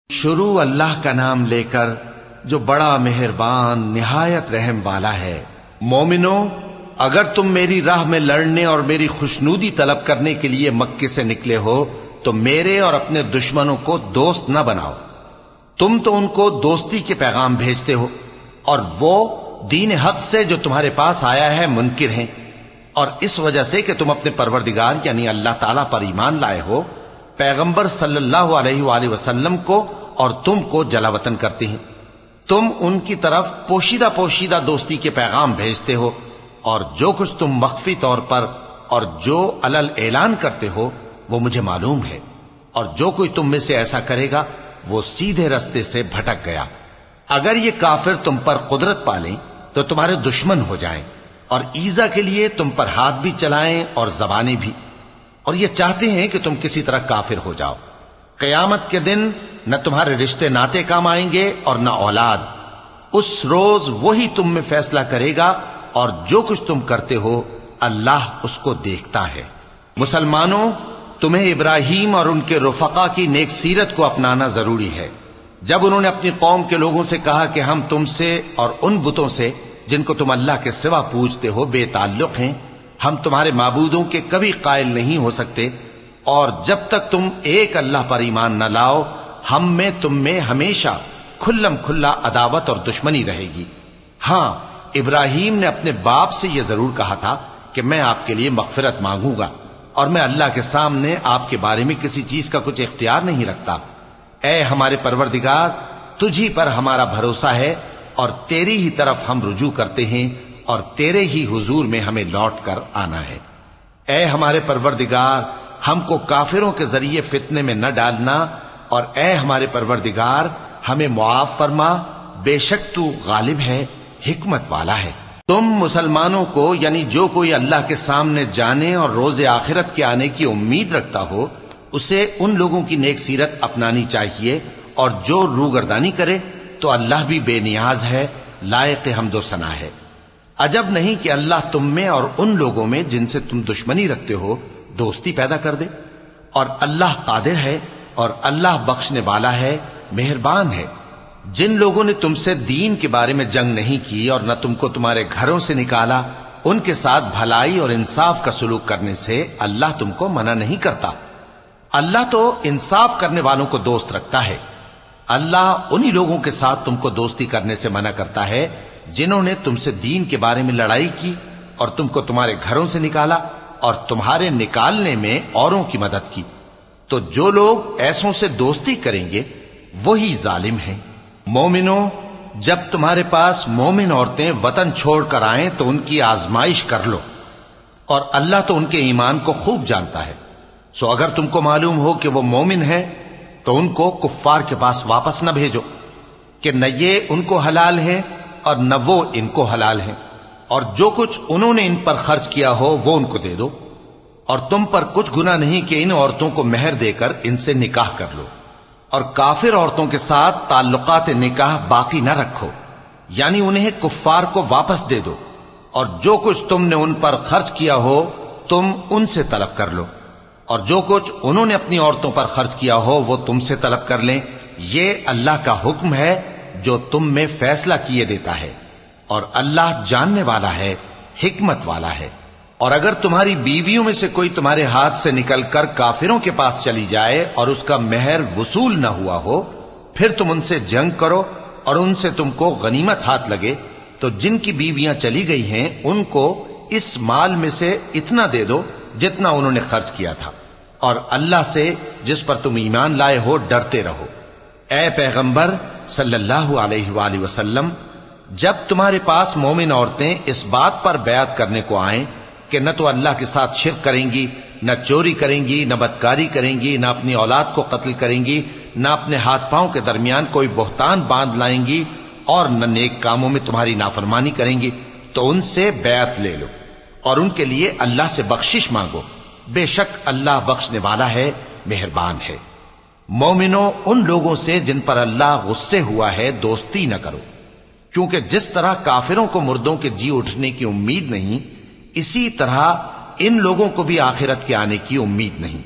شروع اللہ کا نام لے کر جو بڑا مہربان نہایت رحم والا ہے۔ مومنو، اگر تم میری راہ میں لڑنے اور میری خوشنودی طلب کرنے کے لیے مکے سے نکلے ہو تو میرے اور اپنے دشمنوں کو دوست نہ بناؤ۔ تم تو ان کو دوستی کے پیغام بھیجتے ہو اور وہ دین حق سے جو تمہارے پاس آیا ہے منکر ہیں، اور اس وجہ سے کہ تم اپنے پروردگار یعنی اللہ تعالیٰ پر ایمان لائے ہو، پیغمبر صلی اللہ علیہ وآلہ وسلم کو اور تم کو جلا وطن کرتے ہیں۔ تم ان کی طرف پوشیدہ پوشیدہ دوستی کے پیغام بھیجتے ہو، اور جو کچھ تم مخفی طور پر اور جو علل اعلان کرتے ہو وہ مجھے معلوم ہے، اور جو کوئی تم میں سے ایسا کرے گا وہ سیدھے رستے سے بھٹک گیا۔ اگر یہ کافر تم پر قدرت پالیں تو تمہارے دشمن ہو جائیں، اور ایذا کے لیے تم پر ہاتھ بھی چلائیں اور زبانیں بھی، اور یہ چاہتے ہیں کہ تم کسی طرح کافر ہو جاؤ۔ قیامت کے دن نہ تمہارے رشتے ناتے کام آئیں گے اور نہ اولاد۔ اس روز وہی تم میں فیصلہ کرے گا، اور جو کچھ تم کرتے ہو اللہ اس کو دیکھتا ہے۔ مسلمانوں، تمہیں ابراہیم اور ان کے رفقا کی نیک سیرت کو اپنانا ضروری ہے۔ جب انہوں نے اپنی قوم کے لوگوں سے کہا کہ ہم تم سے اور ان بتوں سے جن کو تم اللہ کے سوا پوجتے ہو بے تعلق ہیں، ہم تمہارے معبودوں کے کبھی قائل نہیں ہو سکتے، اور جب تک تم ایک اللہ پر ایمان نہ لاؤ ہم میں تم میں ہمیشہ کھلم کھلا عداوت اور دشمنی رہے گی۔ ہاں، ابراہیم نے اپنے باپ سے یہ ضرور کہا تھا کہ میں آپ کے لیے مغفرت مانگوں گا، اور میں اللہ کے سامنے آپ کے بارے میں کسی چیز کا کچھ اختیار نہیں رکھتا۔ اے ہمارے پروردگار، تجھی پر ہمارا بھروسہ ہے، اور تیری ہی طرف ہم رجوع کرتے ہیں، اور تیرے ہی حضور میں ہمیں لوٹ کر آنا ہے۔ اے ہمارے پروردگار، ہم کو کافروں کے ذریعے فتنے میں نہ ڈالنا، اور اے ہمارے پروردگار ہمیں معاف فرما، بے شک تو غالب ہے، حکمت والا ہے۔ تم مسلمانوں کو یعنی جو کوئی اللہ کے سامنے جانے اور روز آخرت کے آنے کی امید رکھتا ہو اسے ان لوگوں کی نیک سیرت اپنانی چاہیے، اور جو روگردانی کرے تو اللہ بھی بے نیاز ہے، لائق حمد و ثنا ہے۔ عجب نہیں کہ اللہ تم میں اور ان لوگوں میں جن سے تم دشمنی رکھتے ہو دوستی پیدا کر دے، اور اللہ قادر ہے، اور اللہ بخشنے والا ہے، مہربان ہے۔ جن لوگوں نے تم سے دین کے بارے میں جنگ نہیں کی اور نہ تم کو تمہارے گھروں سے نکالا، ان کے ساتھ بھلائی اور انصاف کا سلوک کرنے سے اللہ تم کو منع نہیں کرتا۔ اللہ تو انصاف کرنے والوں کو دوست رکھتا ہے۔ اللہ انہی لوگوں کے ساتھ تم کو دوستی کرنے سے منع کرتا ہے جنہوں نے تم سے دین کے بارے میں لڑائی کی اور تم کو تمہارے گھروں سے نکالا اور تمہارے نکالنے میں اوروں کی مدد کی۔ تو جو لوگ ایسوں سے دوستی کریں گے وہی ظالم ہیں۔ مومنوں، جب تمہارے پاس مومن عورتیں وطن چھوڑ کر آئیں تو ان کی آزمائش کر لو، اور اللہ تو ان کے ایمان کو خوب جانتا ہے۔ سو اگر تم کو معلوم ہو کہ وہ مومن ہیں تو ان کو کفار کے پاس واپس نہ بھیجو کہ نہ یہ ان کو حلال ہیں اور نہ وہ ان کو حلال ہیں، اور جو کچھ انہوں نے ان پر خرچ کیا ہو وہ ان کو دے دو، اور تم پر کچھ گناہ نہیں کہ ان عورتوں کو مہر دے کر ان سے نکاح کر لو، اور کافر عورتوں کے ساتھ تعلقات نکاح باقی نہ رکھو، یعنی انہیں کفار کو واپس دے دو، اور جو کچھ تم نے ان پر خرچ کیا ہو تم ان سے طلب کر لو، اور جو کچھ انہوں نے اپنی عورتوں پر خرچ کیا ہو وہ تم سے طلب کر لیں۔ یہ اللہ کا حکم ہے جو تم میں فیصلہ کیے دیتا ہے، اور اللہ جاننے والا ہے، حکمت والا ہے۔ اور اگر تمہاری بیویوں میں سے کوئی تمہارے ہاتھ سے نکل کر کافروں کے پاس چلی جائے اور اس کا مہر وصول نہ ہوا ہو، پھر تم ان سے جنگ کرو اور ان سے تم کو غنیمت ہاتھ لگے، تو جن کی بیویاں چلی گئی ہیں ان کو اس مال میں سے اتنا دے دو جتنا انہوں نے خرچ کیا تھا، اور اللہ سے جس پر تم ایمان لائے ہو ڈرتے رہو۔ اے پیغمبر صلی اللہ علیہ وآلہ وسلم، جب تمہارے پاس مومن عورتیں اس بات پر بیعت کرنے کو آئیں کہ نہ تو اللہ کے ساتھ شرک کریں گی، نہ چوری کریں گی، نہ بدکاری کریں گی، نہ اپنی اولاد کو قتل کریں گی، نہ اپنے ہاتھ پاؤں کے درمیان کوئی بہتان باندھ لائیں گی، اور نہ نیک کاموں میں تمہاری نافرمانی کریں گی، تو ان سے بیعت لے لو اور ان کے لیے اللہ سے بخشش مانگو، بے شک اللہ بخشنے والا ہے، مہربان ہے۔ مومنوں، ان لوگوں سے جن پر اللہ غصے ہوا ہے دوستی نہ کرو، کیونکہ جس طرح کافروں کو مردوں کے جی اٹھنے کی امید نہیں، اسی طرح ان لوگوں کو بھی آخرت کے آنے کی امید نہیں۔